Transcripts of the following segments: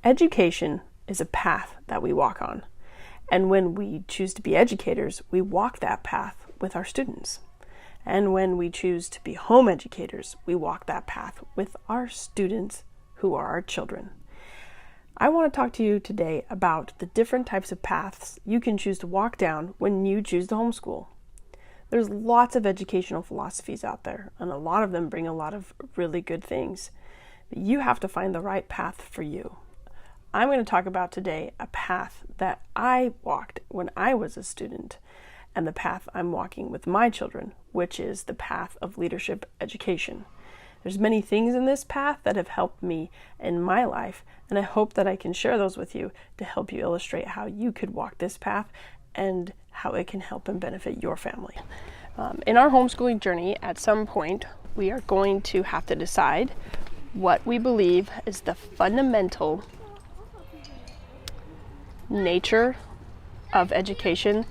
Education is a path that we walk on. And when we choose to be educators, we walk that path with our students. And when we choose to be home educators, we walk that path with our students who are our children. I want to talk to you today about the different types of paths you can choose to walk down when you choose to homeschool. There's lots of educational philosophies out there, and a lot of them bring a lot of really good things. But you have to find the right path for you. I'm going to talk about today a path that I walked when I was a student, and the path I'm walking with my children, which is the path of leadership education. There's many things in this path that have helped me in my life, and I hope that I can share those with you to help you illustrate how you could walk this path and how it can help and benefit your family. In our homeschooling journey, at some point, we are going to have to decide what we believe is the fundamental nature of education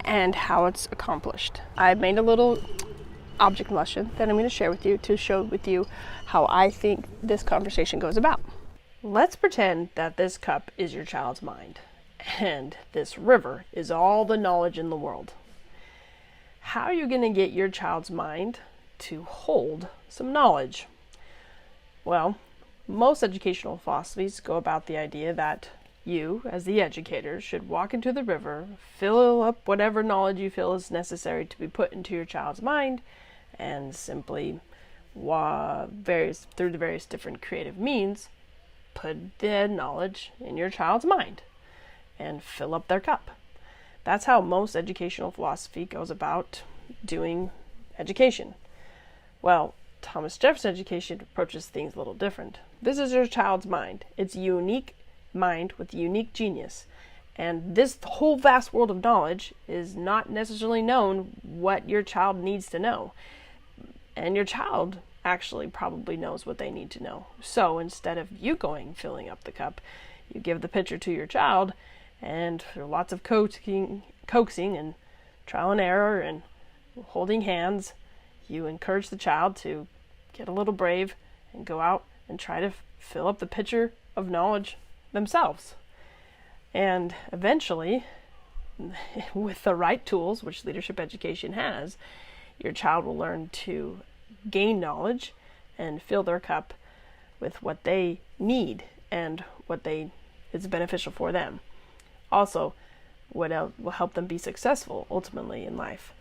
and how it's accomplished. I made a little object lesson that I'm going to share with you to show with you how I think this conversation goes about. Let's pretend that this cup is your child's mind and this river is all the knowledge in the world. How are you going to get your child's mind to hold some knowledge? Well, most educational philosophies go about the idea that you, as the educator, should walk into the river, fill up whatever knowledge you feel is necessary to be put into your child's mind, and simply, through the various different creative means, put the knowledge in your child's mind and fill up their cup. That's how most educational philosophy goes about doing education. Well, Thomas Jefferson education approaches things a little different. This is your child's mind. It's a unique mind with unique genius. And this whole vast world of knowledge is not necessarily known what your child needs to know. And your child actually probably knows what they need to know. So instead of you filling up the cup, you give the pitcher to your child, and through lots of coaxing and trial and error and holding hands, you encourage the child to get a little brave and go out and try to fill up the pitcher of knowledge themselves. And eventually, with the right tools, which leadership education has, your child will learn to gain knowledge and fill their cup with what they need and is beneficial for them. Also, what will help them be successful ultimately in life.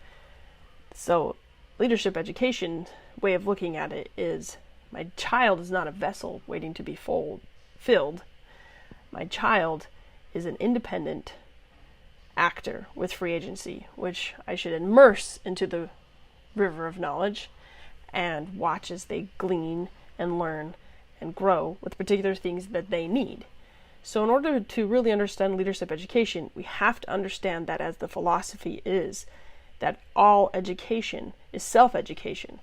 So, leadership education way of looking at it is, my child is not a vessel waiting to be filled. My child is an independent actor with free agency, which I should immerse into the river of knowledge and watch as they glean and learn and grow with particular things that they need. So in order to really understand leadership education, we have to understand that, as the philosophy is, that all education is self-education,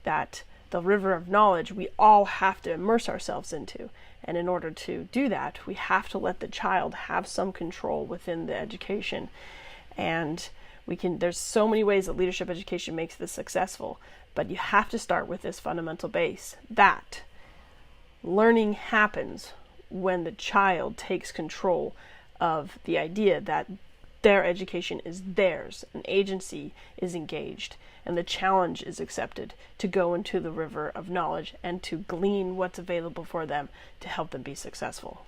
that the river of knowledge we all have to immerse ourselves into. And in order to do that, we have to let the child have some control within the education. And there's so many ways that leadership education makes this successful, but you have to start with this fundamental base that learning happens when the child takes control of the idea that their education is theirs, an agency is engaged, and the challenge is accepted to go into the river of knowledge and to glean what's available for them to help them be successful.